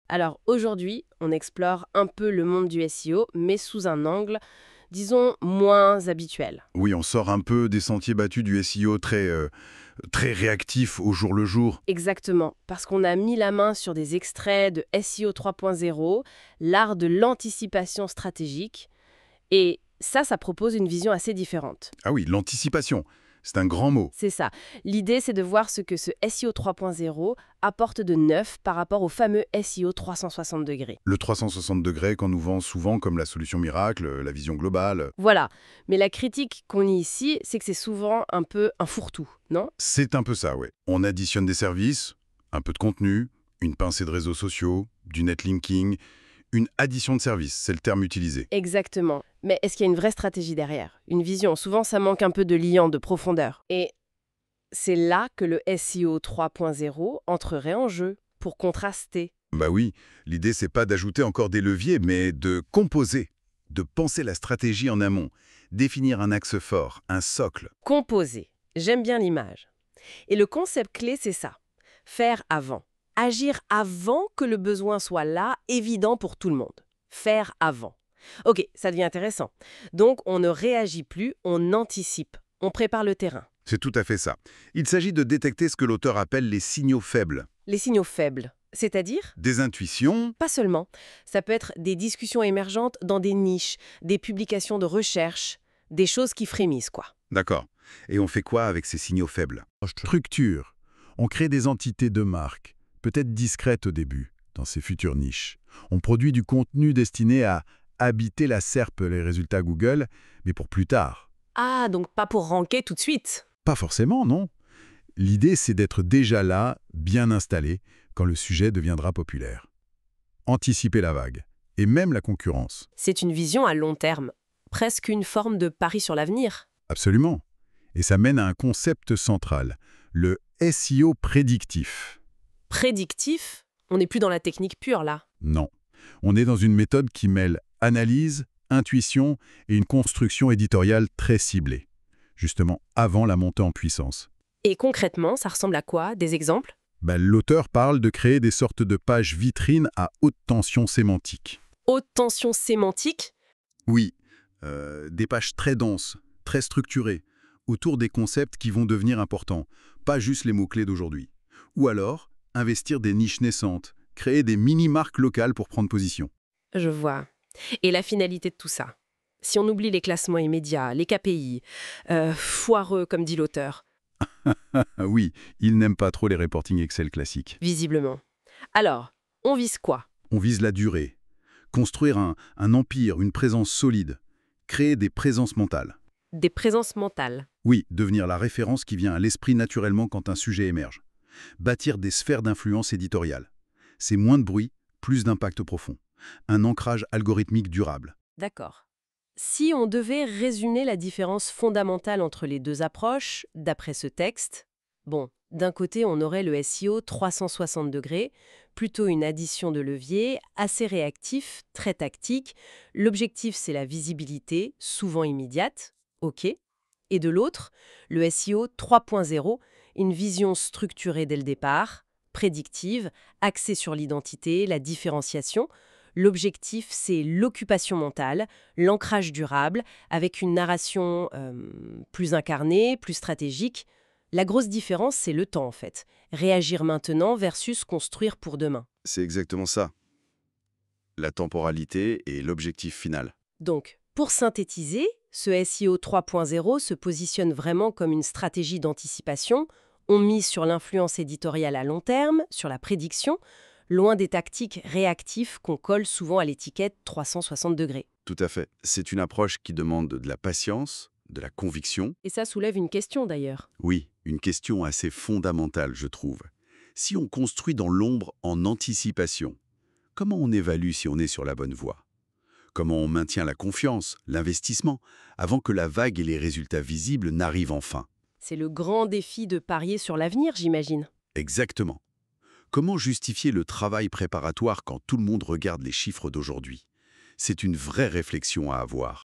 Alors aujourd'hui, on explore un peu le monde du SEO, mais sous un angle, disons, moins habituel. Oui, on sort un peu des sentiers battus du SEO très réactif au jour le jour. Exactement, parce qu'on a mis la main sur des extraits de SEO 3.0, l'art de l'anticipation stratégique, et ça propose une vision assez différente. Ah oui, l'anticipation, c'est un grand mot. C'est ça. L'idée, c'est de voir ce que ce SEO 3.0 apporte de neuf par rapport au fameux SEO 360 degrés. Le 360 degrés qu'on nous vend souvent comme la solution miracle, la vision globale. Voilà. Mais la critique qu'on lit ici, c'est que c'est souvent un peu un fourre-tout, non? C'est un peu ça, oui. On additionne des services, un peu de contenu, une pincée de réseaux sociaux, du netlinking, une addition de services, c'est le terme utilisé. Exactement. Mais est-ce qu'il y a une vraie stratégie derrière? Une vision? Souvent, ça manque un peu de liant, de profondeur. Et c'est là que le SEO 3.0 entrerait en jeu, pour contraster. Bah oui, l'idée c'est pas d'ajouter encore des leviers, mais de composer, de penser la stratégie en amont, définir un axe fort, un socle. Composer. J'aime bien l'image. Et le concept clé, c'est ça. Faire avant. Agir avant que le besoin soit là, évident pour tout le monde. Faire avant. Ok, ça devient intéressant. Donc, on ne réagit plus, on anticipe. On prépare le terrain. C'est tout à fait ça. Il s'agit de détecter ce que l'auteur appelle les signaux faibles. Les signaux faibles, c'est-à-dire? Des intuitions. Pas seulement. Ça peut être des discussions émergentes dans des niches, des publications de recherche, des choses qui frémissent, quoi. D'accord. Et on fait quoi avec ces signaux faibles? Structure. On crée des entités de marque, peut-être discrètes au début, dans ces futures niches. On produit du contenu destiné à habiter la SERP, les résultats Google, mais pour plus tard. Ah, donc pas pour ranker tout de suite. Pas forcément, non. L'idée, c'est d'être déjà là, bien installé, quand le sujet deviendra populaire. Anticiper la vague, et même la concurrence. C'est une vision à long terme, presque une forme de pari sur l'avenir. Absolument. Et ça mène à un concept central, le SEO prédictif. Prédictif, on n'est plus dans la technique pure là. Non. On est dans une méthode qui mêle analyse, intuition et une construction éditoriale très ciblée, justement avant la montée en puissance. Et concrètement, ça ressemble à quoi? Des exemples? L'auteur parle de créer des sortes de pages vitrines à haute tension sémantique. Haute tension sémantique? Oui, des pages très denses, très structurées, autour des concepts qui vont devenir importants, pas juste les mots-clés d'aujourd'hui. Ou alors, investir des niches naissantes, créer des mini-marques locales pour prendre position. Je vois. Et la finalité de tout ça? Si on oublie les classements immédiats, les KPI, foireux comme dit l'auteur, Ah oui, il n'aime pas trop les reporting Excel classiques. visiblement. Alors, on vise quoi? On vise la durée, construire un empire, une présence solide, créer des présences mentales. Des présences mentales. Oui, devenir la référence qui vient à l'esprit naturellement quand un sujet émerge. Bâtir des sphères d'influence éditoriale. C'est moins de bruit, plus d'impact profond. Un ancrage algorithmique durable. D'accord. Si on devait résumer la différence fondamentale entre les deux approches, d'après ce texte, bon, d'un côté, on aurait le SEO 360 degrés, plutôt une addition de leviers, assez réactif, très tactique. L'objectif, c'est la visibilité, souvent immédiate, ok. Et de l'autre, le SEO 3.0, une vision structurée dès le départ, prédictive, axée sur l'identité, la différenciation. L'objectif, c'est l'occupation mentale, l'ancrage durable, avec une narration plus incarnée, plus stratégique. La grosse différence, c'est le temps, en fait. Réagir maintenant versus construire pour demain. C'est exactement ça. La temporalité et l'objectif final. Donc, pour synthétiser, ce SEO 3.0 se positionne vraiment comme une stratégie d'anticipation. On mise sur l'influence éditoriale à long terme, sur la prédiction, loin des tactiques réactives qu'on colle souvent à l'étiquette 360 degrés. Tout à fait. C'est une approche qui demande de la patience, de la conviction. Et ça soulève une question d'ailleurs. Oui, une question assez fondamentale, je trouve. Si on construit dans l'ombre en anticipation, comment on évalue si on est sur la bonne voie? Comment on maintient la confiance, l'investissement, avant que la vague et les résultats visibles n'arrivent enfin? C'est le grand défi de parier sur l'avenir, j'imagine. Exactement. Comment justifier le travail préparatoire quand tout le monde regarde les chiffres d'aujourd'hui? C'est une vraie réflexion à avoir.